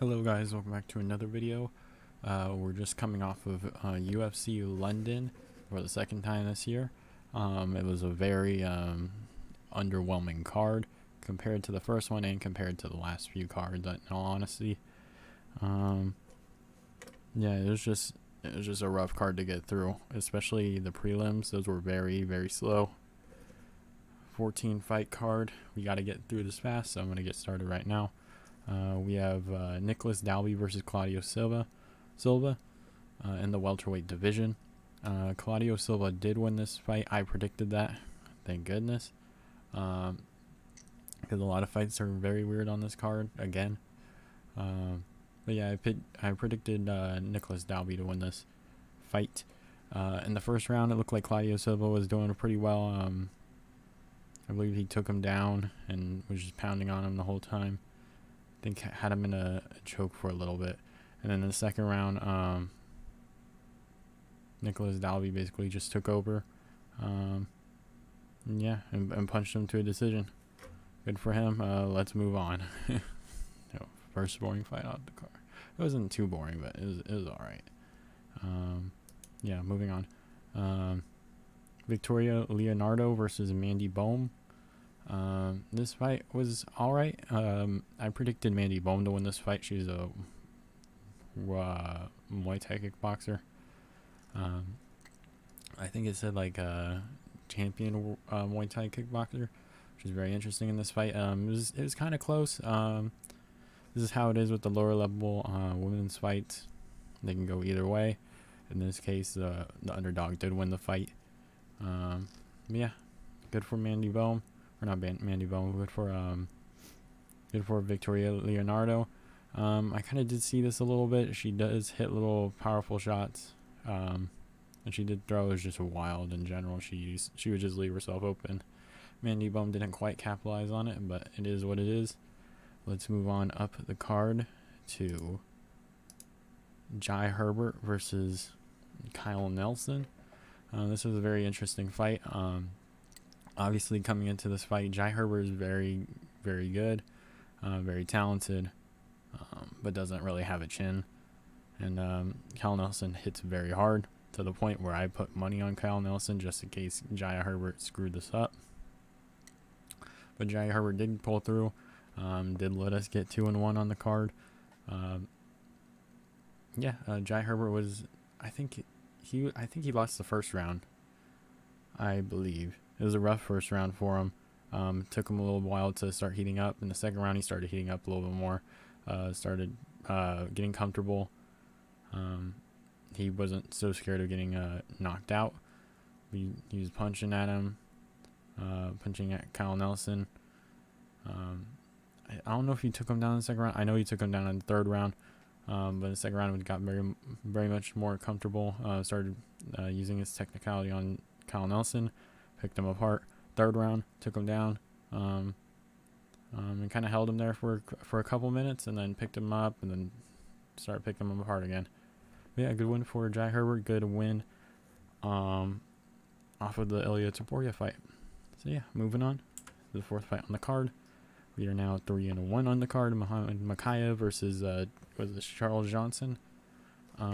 Hello guys, welcome back to another video. We're just coming off of UFC London for the second time this year. It was a very underwhelming card compared to the first one and compared to the last few cards, in all honesty. Yeah, it was just a rough card to get through, especially the prelims. Those were very, very slow. 14 fight card. We got to get through this fast, so I'm going to get started right now. We have Nicolas Dalby versus Claudio Silva in the welterweight division. Claudio Silva did win this fight. I predicted that. Thank goodness. Because a lot of fights are very weird on this card again. But yeah, I predicted Nicolas Dalby to win this fight. In the first round, it looked like Claudio Silva was doing pretty well. I believe he took him down and was just pounding on him the whole time. I think had him in a choke for a little bit. And then in the second round, Nicolas Dalby basically just took over. Yeah, and punched him to a decision. Good for him. Let's move on. First boring fight out the card. It wasn't too boring, but it was alright. Yeah, moving on. Victoria Leonardo versus Mandy Bohm. This fight was alright. I predicted Mandy Bohm to win this fight. She's a Muay Thai kickboxer. I think it said like champion Muay Thai kickboxer, which is very interesting in this fight. It was kind of close. This is how it is with the lower level women's fights. They can go either way. In this case, the underdog did win the fight. Yeah, good for Mandy Bohm. Or not Mandy Bohm, good for Victoria Leonardo. I kind of did see this a little bit. She does hit little powerful shots. And she did throw is just wild in general. She would just leave herself open. Mandy Bohm didn't quite capitalize on it, but it is what it is. Let's move on up the card to Jai Herbert versus Kyle Nelson. This was a very interesting fight. Obviously, coming into this fight, Jai Herbert is very, very good, very talented, but doesn't really have a chin. And Kyle Nelson hits very hard to the point where I put money on Kyle Nelson just in case Jai Herbert screwed this up. But Jai Herbert did pull through, did let us get 2-1 on the card. Yeah, Jai Herbert was, I think he lost the first round, I believe. It was a rough first round for him. Took him a little while to start heating up. In the second round, he started heating up a little bit more. Started getting comfortable. He wasn't so scared of getting knocked out. He was punching at him, punching at Kyle Nelson. I don't know if he took him down in the second round. I know he took him down in the third round. But in the second round, he got very, very much more comfortable. Started using his technicality on Kyle Nelson. Picked him apart. Third round, took him down, and kind of held him there for a couple minutes, and then picked him up, and then started picking him apart again. But yeah, good win for Jai Herbert. Good win, off of the Ilya Taporia fight. So yeah, moving on to the fourth fight on the card. We are now 3-1 on the card. Mokaev versus Charles Johnson.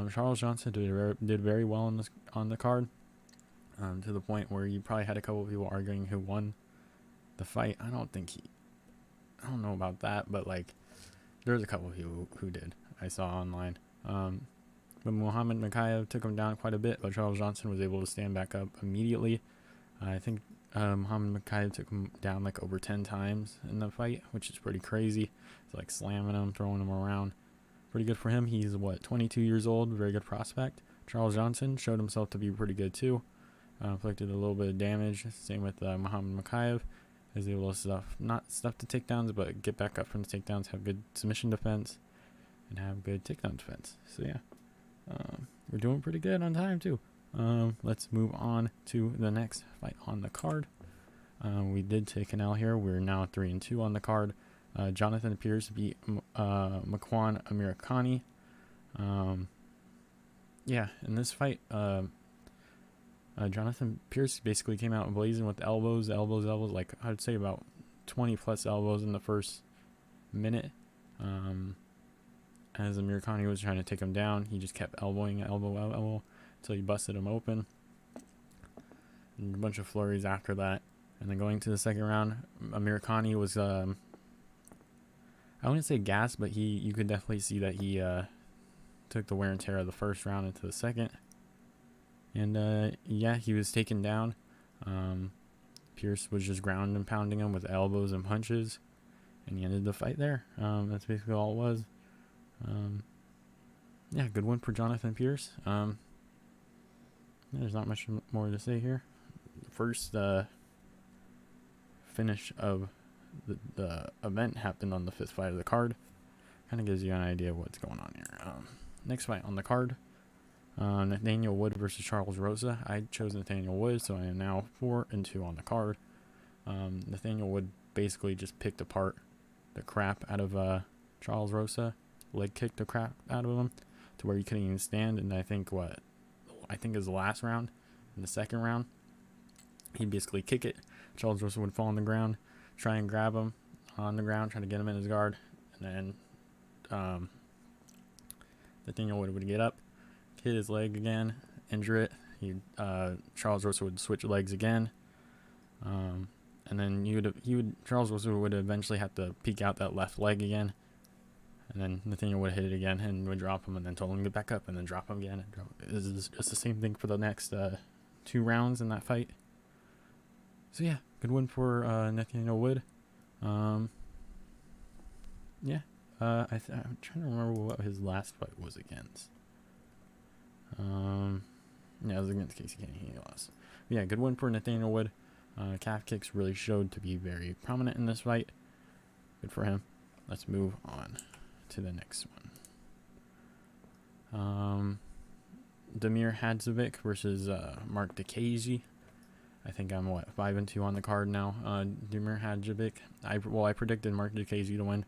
Charles Johnson did very well on the card. To the point where you probably had a couple of people arguing who won the fight. I don't know about that, but like there's a couple of people who did. I saw online. But Muhammad Mokaev took him down quite a bit, but Charles Johnson was able to stand back up immediately. I think Muhammad Mokaev took him down like over 10 times in the fight, which is pretty crazy. It's like slamming him, throwing him around. Pretty good for him. He's 22 years old, very good prospect. Charles Johnson showed himself to be pretty good too. Inflicted a little bit of damage. Same with Muhammad Mokaev. Is able to not stuff the takedowns, but get back up from the takedowns, have good submission defense, and have good takedown defense. So yeah, we're doing pretty good on time too. Let's move on to the next fight on the card. We did take an L here. We're now 3-2 on the card. Jonathan Pearce beat Makwan Amirkhani. Yeah, in this fight, Jonathan Pearce basically came out blazing with elbows, like I'd say about 20 plus elbows in the first minute. as Amirkhani was trying to take him down, he just kept elbowing, elbow, until he busted him open. And a bunch of flurries after that. And then going to the second round, Amirkhani was, I wouldn't say gassed, but you could definitely see that he took the wear and tear of the first round into the second. And yeah, he was taken down. Pearce was just ground and pounding him with elbows and punches. And he ended the fight there. That's basically all it was. Yeah, good win for Jonathan Pearce. There's not much more to say here. First finish of the event happened on the 5th fight of the card. Kind of gives you an idea of what's going on here. Next fight on the card, Nathaniel Wood versus Charles Rosa. I chose Nathaniel Wood, so I am now 4-2 on the card. Nathaniel Wood basically just picked apart the crap out of Charles Rosa, leg kicked the crap out of him to where he couldn't even stand. And I think is the last round, in the second round, he'd basically kick it. Charles Rosa would fall on the ground, try and grab him on the ground, try to get him in his guard, and then Nathaniel Wood would get up, hit his leg again, injure it. Charles Rosa would switch legs again, and then Charles Rosa would eventually have to peek out that left leg again, and then Nathaniel would hit it again and would drop him, and then told him to get back up, and then drop him again. This is just the same thing for the next 2 rounds in that fight. So yeah, good win for Nathaniel Wood. Yeah, I'm trying to remember what his last fight was against. Yeah, it was against Casey Kenny. He lost. But yeah, good win for Nathaniel Wood. Calf kicks really showed to be very prominent in this fight. Good for him. Let's move on to the next one. Damir Hadzovic versus Marc Diakiese. I think I'm 5-2 on the card now. Damir Hadzovic. I predicted Marc Diakiese to win.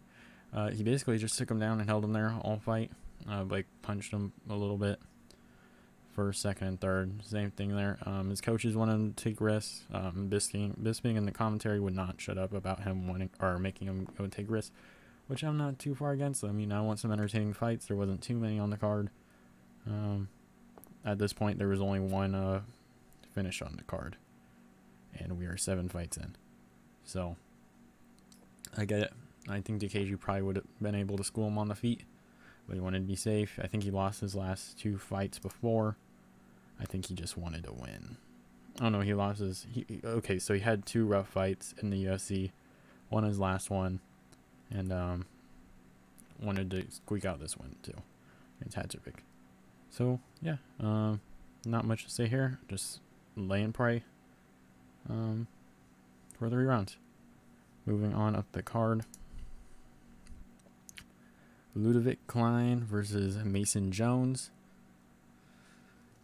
He basically just took him down and held him there all fight. Punched him a little bit. First, second, and third. Same thing there. His coaches wanted him to take risks. Bisping in the commentary would not shut up about him wanting or making him go take risks, which I'm not too far against. I mean, I want some entertaining fights. There wasn't too many on the card. At this point, there was only one finish on the card, and we are 7 fights in. So, I get it. I think Diakiese probably would have been able to school him on the feet, but he wanted to be safe. I think he lost his last 2 fights before. I think he just wanted to win. Oh no, he lost his... Okay, so he had 2 rough fights in the UFC. Won his last one, and wanted to squeak out this win too against Hadzovic. So yeah, not much to say here. Just lay and pray for the rerounds. Moving on up the card. Ludovit Klein versus Mason Jones.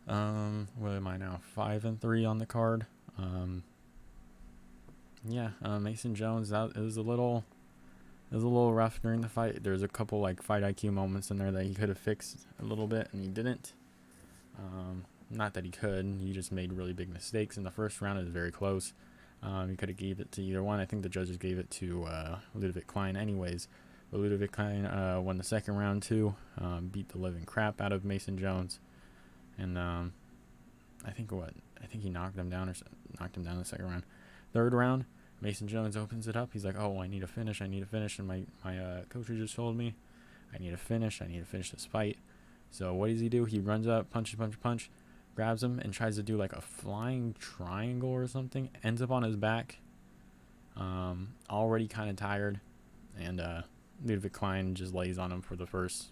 What am I now? 5-3 on the card. Mason Jones. It was a little rough during the fight. There's a couple fight IQ moments in there that he could have fixed a little bit, and he didn't. Not that he could. He just made really big mistakes in the first round. It was very close. He could have gave it to either one. I think the judges gave it to Ludovit Klein anyways. But Ludovit Klein won the second round too. Beat the living crap out of Mason Jones. And I think he knocked him down in the second round. Third round, Mason Jones opens it up. He's like, oh, I need to finish. And my coach just told me I need to finish this fight. So what does he do? He runs up, punch, grabs him, and tries to do a flying triangle or something. Ends up on his back. Already kind of tired. And Ludovit Klein just lays on him for the first...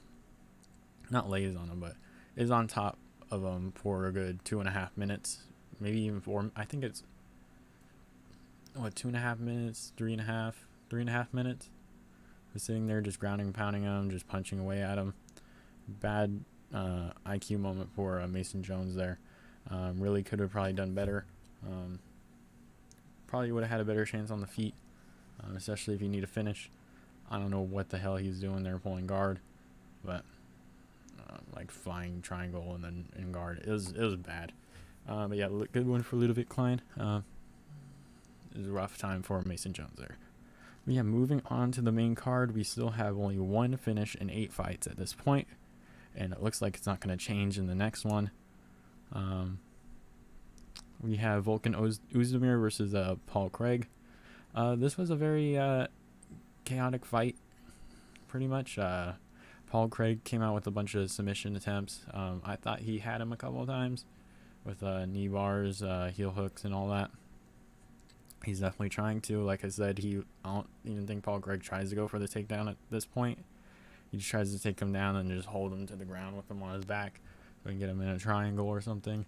Not lays on him, but is on top of him for a good 2.5 minutes. Maybe even 4. I think it's... 2.5 minutes? 3.5 minutes? Just sitting there just grounding and pounding him, just punching away at him. Bad IQ moment for Mason Jones there. Really could have probably done better. Probably would have had a better chance on the feet, especially if you need a finish. I don't know what the hell he's doing there pulling guard, but flying triangle and then in guard. It was bad. But yeah, good one for Ludovit Klein. It was a rough time for Mason Jones there. Yeah, moving on to the main card, we still have only one finish in 8 fights at this point, and it looks like it's not going to change in the next one. We have Volkan Oezdemir versus Paul Craig. This was a very chaotic fight, pretty much. Paul Craig came out with a bunch of submission attempts. I thought he had him a couple of times with knee bars, heel hooks, and all that. He's definitely trying to. Like I said, I don't even think Paul Craig tries to go for the takedown at this point. He just tries to take him down and just hold him to the ground with him on his back so he can get him in a triangle or something.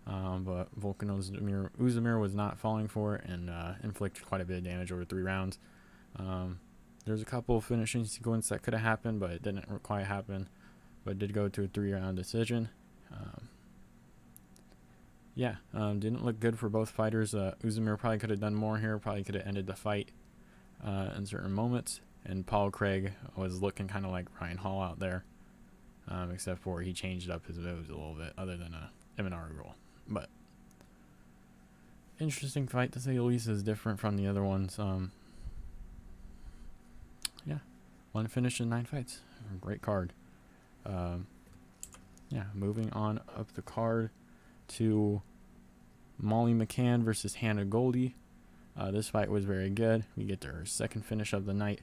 But Volkan Oezdemir was not falling for it and inflicted quite a bit of damage over 3 rounds. There's a couple of finishing sequences that could have happened, but it didn't quite happen. But it did go to a 3-round decision. Didn't look good for both fighters. Oezdemir probably could have done more here, probably could have ended the fight in certain moments. And Paul Craig was looking kind of like Ryan Hall out there, except for he changed up his moves a little bit, other than a Imanari roll. But interesting fight to say the least, is different from the other ones. One finish in 9 fights. Great card. Moving on up the card to Molly McCann versus Hannah Goldy. This fight was very good. We get to her second finish of the night.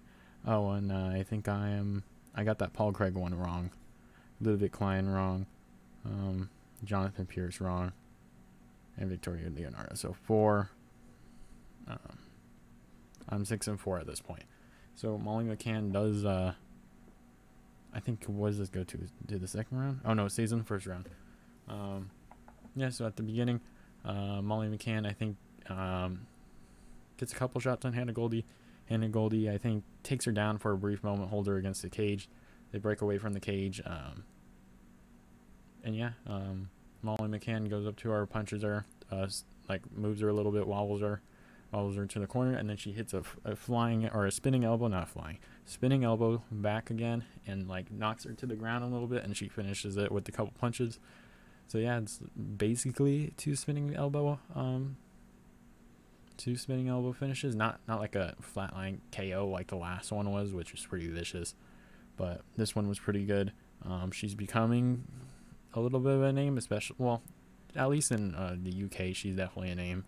Oh, and I think I got that Paul Craig one wrong. Ludovit Klein wrong. Jonathan Pearce wrong. And Victoria Leonardo. So 4. I'm 6-4 at this point. So Molly McCann does, I think, what does this go to? Do the second round? Oh no, it stays in the first round. So at the beginning, Molly McCann, I think, gets a couple shots on Hannah Goldy. Hannah Goldy, I think, takes her down for a brief moment, holds her against the cage. They break away from the cage. Molly McCann goes up to her, punches her, moves her a little bit, wobbles her to the corner, and then she hits a flying, or a spinning elbow, not flying, spinning elbow back again, and knocks her to the ground a little bit, and she finishes it with a couple punches. So yeah, it's basically two spinning elbow finishes, not like a flatline KO like the last one was, which was pretty vicious, but this one was pretty good. She's becoming a little bit of a name, especially, well, at least in the UK, she's definitely a name.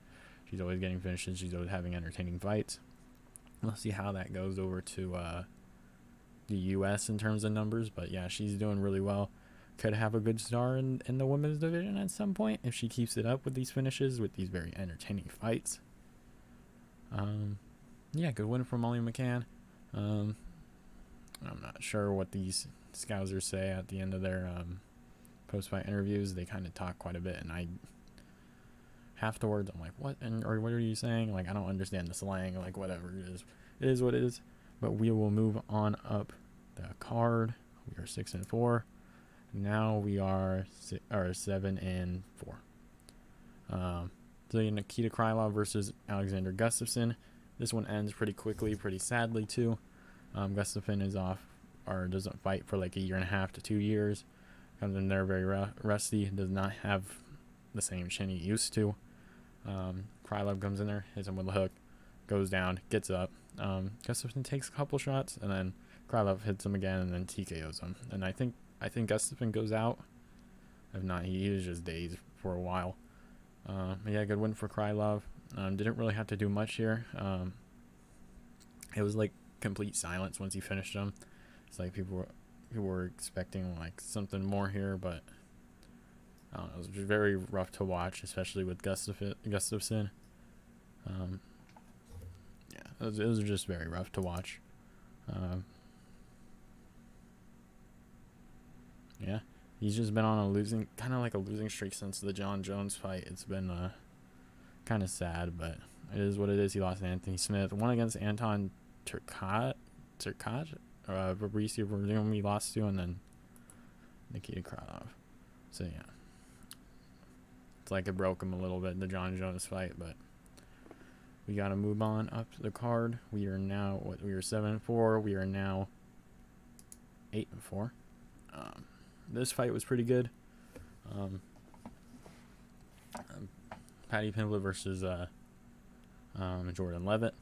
She's always getting finishes. She's always having entertaining fights. We'll see how that goes over to the US in terms of numbers. But yeah, she's doing really well. Could have a good star in the women's division at some point if she keeps it up with these finishes, with these very entertaining fights. Good win for Molly McCann. I'm not sure what these scousers say at the end of their post-fight interviews. They kind of talk quite a bit, and half the words I'm like, what? Or what are you saying? I don't understand the slang. Whatever it is what it is. But we will move on up the card. We are 6-4. Now we are 7-4. Nikita Krylov versus Alexander Gustafsson. This one ends pretty quickly, pretty sadly too. Gustafsson is off, or doesn't fight for a 1.5 to 2 years. Comes in there very rusty. Does not have the same chin he used to. Krylov comes in there, hits him with a hook, goes down, gets up. Gustafsson takes a couple shots, and then Krylov hits him again, and then TKOs him. And I think Gustafsson goes out. If not, he was just dazed for a while. Good win for Krylov. Didn't really have to do much here. It was complete silence once he finished him. It's people were expecting something more here, but it was just very rough to watch, especially with Gustafsson. It was just very rough to watch. He's just been on a losing streak since the John Jones fight. It's been kind of sad, but it is what it is. He lost to Anthony Smith. Won against Anton Turkat, Fabricio he lost to, and then Nikita Krylov. So yeah, it's it broke him a little bit, the John Jones fight, but we got to move on up the card. We are now, we were 7-4. We are now 8-4. This fight was pretty good. Paddy Pimblett versus Jordan Leavitt.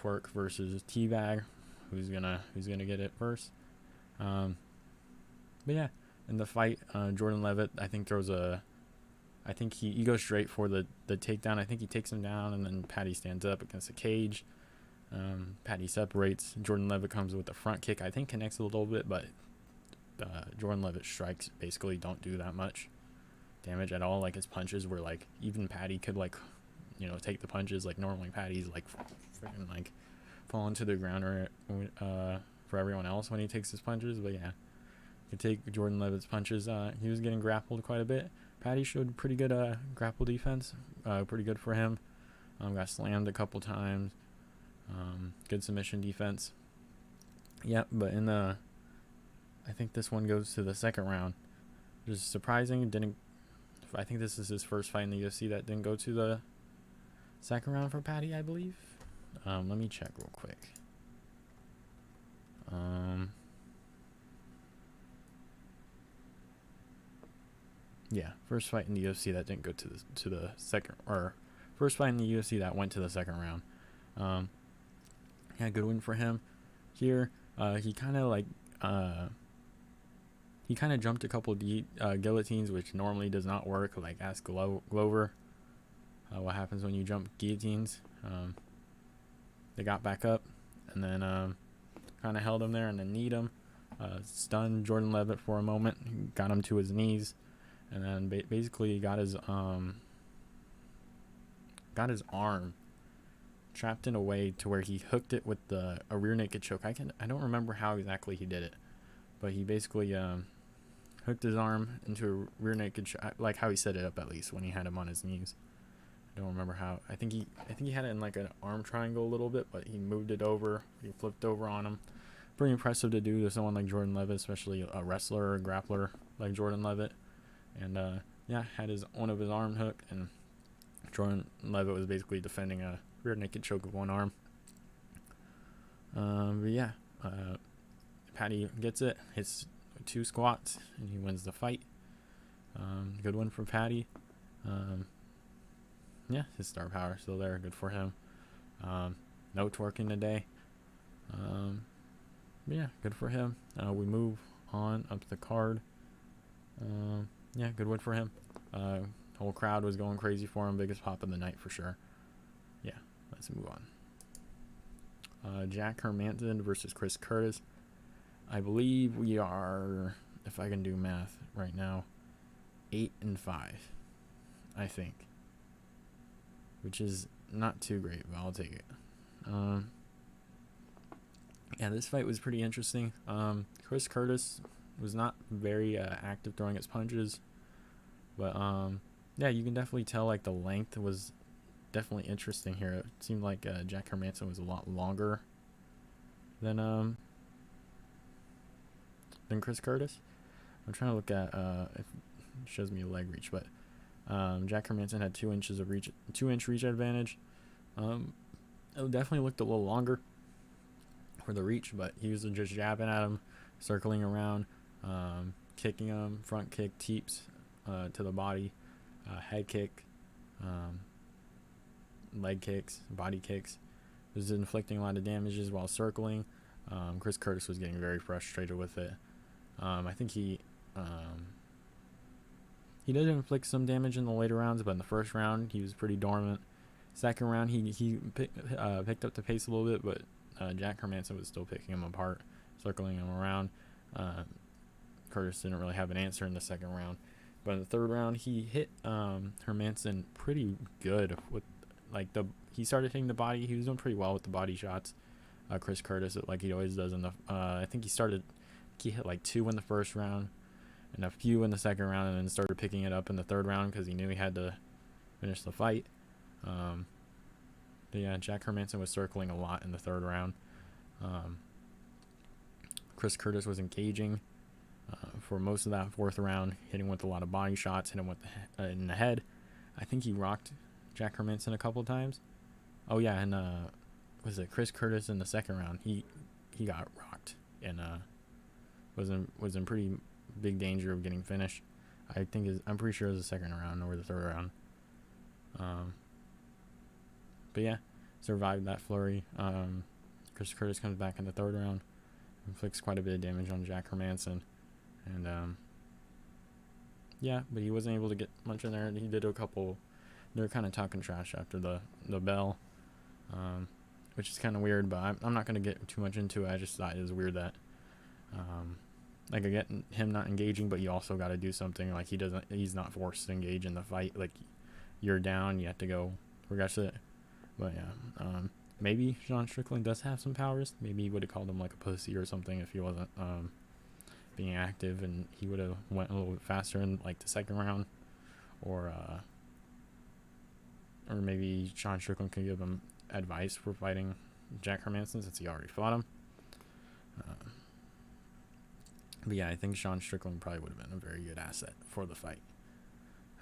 twerk versus teabag. Who's gonna get it first? But yeah, in the fight, Jordan Leavitt, I think he goes straight for the takedown. I think he takes him down, and then Paddy stands up against the cage. Paddy separates. Jordan Leavitt comes with a front kick. I think connects a little bit, but Jordan Leavitt's strikes basically don't do that much damage at all. Like his punches were like, even Paddy could like, take the punches. Like normally Paddy's like freaking like falling to the ground or for everyone else when he takes his punches. But yeah, you take Jordan Leavitt's punches. He was getting grappled quite a bit. Paddy showed pretty good grapple defense. Pretty good for him. Got slammed a couple times. Good submission defense. Yeah, but I think this one goes to the second round. Which is surprising. I think this is his first fight in the UFC that didn't go to the second round for Paddy, I believe. Let me check real quick. Yeah, first fight in the UFC that didn't go to the second, or first fight in the UFC that went to the second round. Yeah, good win for him. Here, he kind of jumped a couple guillotines, which normally does not work. Like ask Glover, what happens when you jump guillotines. They got back up, and then kind of held him there, and then kneed him. Stunned Jordan Leavitt for a moment, got him to his knees, and then basically got his arm trapped in a way to where he hooked it with a rear naked choke. I don't remember how exactly he did it, but he basically hooked his arm into a rear naked choke, like how he set it up at least when he had him on his knees. I don't remember how. I think he had it in like an arm triangle a little bit, but he moved it over. He flipped over on him. Pretty impressive to do to someone like Jordan Leavitt, especially a wrestler or a grappler like Jordan Leavitt. And yeah, had one of his arm hooked, and Jordan Leavitt was basically defending a rear naked choke with one arm. But yeah, Paddy gets it, hits 2 squats, and he wins the fight. Good win for Paddy. Yeah, his star power still there. Good for him. No twerking today. Yeah, good for him. We move on up the card. Yeah, good win for him. Whole crowd was going crazy for him. Biggest pop of the night for sure. Yeah, let's move on. Jack Hermanson versus Chris Curtis. I believe we are, if I can do math right now, 8-5, I think. Which is not too great, but I'll take it. Yeah, this fight was pretty interesting. Chris Curtis was not very active throwing his punches, but yeah, you can definitely tell like the length was definitely interesting here. It seemed like Jack Hermanson was a lot longer than Chris Curtis. I'm trying to look at if it shows me a leg reach, but Jack Hermanson had 2 inches of reach, 2-inch reach advantage. It definitely looked a little longer for the reach, but he was just jabbing at him, circling around, kicking him, front kick, teeps to the body, head kick, leg kicks, body kicks. Was inflicting a lot of damages while circling. Chris Curtis was getting very frustrated with it. I think he did inflict some damage in the later rounds, but in the first round he was pretty dormant. Second round he picked up the pace a little bit, but Jack Hermanson was still picking him apart, circling him around. Curtis didn't really have an answer in the second round, but in the third round he hit Hermanson pretty good with he started hitting the body. He was doing pretty well with the body shots. Chris Curtis, like he always does in the I think he hit like 2 in the first round and a few in the second round, and then started picking it up in the third round because he knew he had to finish the fight. But yeah, Jack Hermanson was circling a lot in the third round. Chris Curtis was engaging for most of that fourth round, hitting with a lot of body shots, hitting with in the head. I think he rocked Jack Hermanson a couple times. Oh yeah, and was it Chris Curtis in the second round? He got rocked and was in pretty big danger of getting finished. I'm pretty sure it was the second round or the third round. But yeah, survived that flurry. Chris Curtis comes back in the third round, inflicts quite a bit of damage on Jack Hermanson, and yeah, but he wasn't able to get much in there. He did a couple. They were kind of talking trash after the bell, which is kind of weird. But I'm not gonna get too much into it. I just thought it was weird that, like, I get him not engaging, but you also got to do something. Like, he's not forced to engage in the fight. Like, you're down, you have to go progress it. But yeah, maybe Sean Strickland does have some powers. Maybe he would have called him like a pussy or something if he wasn't being active, and he would have went a little bit faster in like the second round, or maybe Sean Strickland could give him advice for fighting Jack Hermanson since he already fought him. But yeah, I think Sean Strickland probably would have been a very good asset for the fight.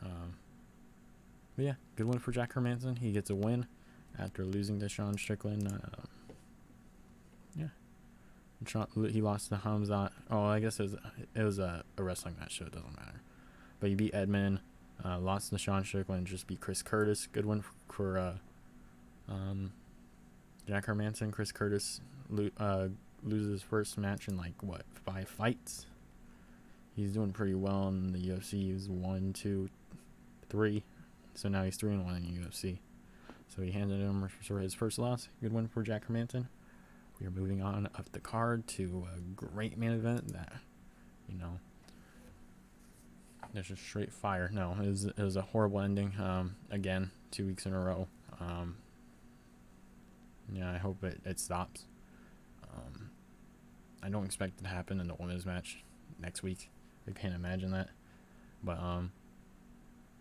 But yeah, good win for Jack Hermanson. He gets a win after losing to Sean Strickland. Yeah. He lost to Hamza. Oh, I guess it was a wrestling match, so it doesn't matter. But he beat Edmund, lost to Sean Strickland, just beat Chris Curtis. Good win for Jack Hermanson. Chris Curtis loses his first match in like 5 fights. He's doing pretty well in the UFC. He's 1, 2, 3. So now he's 3-1 in the UFC. So he handed him for his first loss. Good win for Jack Hermanson. We are moving on up the card to a great main event that, there's just straight fire. No, it was a horrible ending. Again, 2 weeks in a row. Yeah, I hope it stops. I don't expect it to happen in the women's match next week. I can't imagine that. But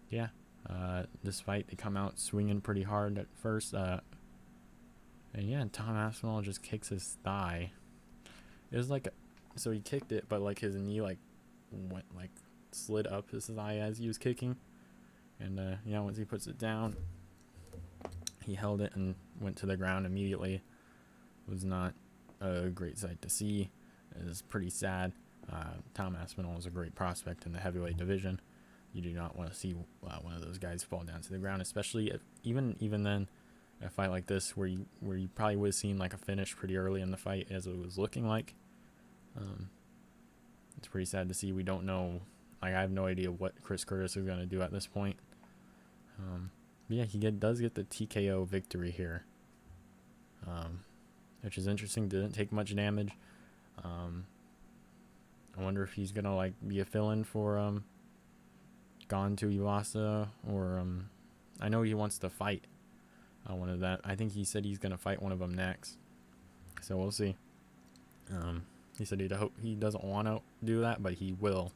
yeah. This fight, they come out swinging pretty hard at first. And yeah, Tom Aspinall just kicks his thigh. It was like, so he kicked it, but like his knee slid up his thigh as he was kicking. And yeah, once he puts it down, he held it and went to the ground immediately. It was not a great sight to see. It was pretty sad. Tom Aspinall is a great prospect in the heavyweight division. You do not want to see one of those guys fall down to the ground, especially even then, a fight like this where you probably would have seen like a finish pretty early in the fight as it was looking like. It's pretty sad to see. We don't know. Like, I have no idea what Chris Curtis is going to do at this point. But yeah, he does get the TKO victory here, which is interesting. Didn't take much damage. I wonder if he's going to like be a fill-in for Gone to Iwasa, or I know he wants to fight one of that. I think he said he's gonna fight one of them next, so we'll see. He said he doesn't want to do that, but he will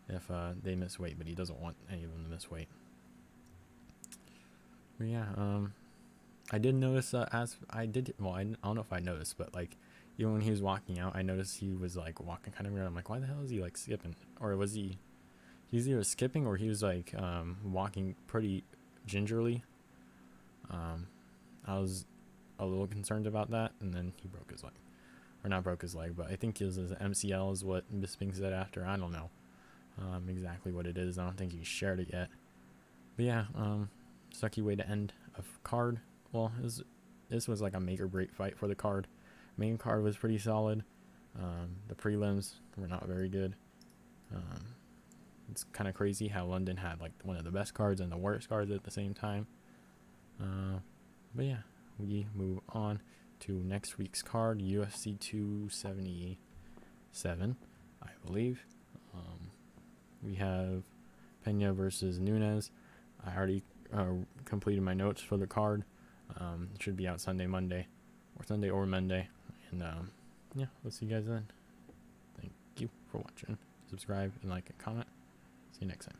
if they miss weight, but he doesn't want any of them to miss weight. But yeah, I did notice I don't know if I noticed, but like even when he was walking out, I noticed he was like walking kind of weird. I'm like, why the hell is he like skipping? Or was he? He's either skipping or he was like walking pretty gingerly. I was a little concerned about that, and then he broke his leg, or not broke his leg, but I think his MCL is what Bisping said after. I don't know exactly what it is. I don't think he shared it yet. But yeah, sucky way to end a card. Well, this was like a make or break fight for the card. Main card was pretty solid. The prelims were not very good. It's kind of crazy how London had like one of the best cards and the worst cards at the same time. But yeah, we move on to next week's card, UFC 277, I believe. We have Pena versus Nunes. I already completed my notes for the card. It should be out Sunday or Monday. And yeah, we'll see you guys then. Thank you for watching. Subscribe and like and comment. See you next time.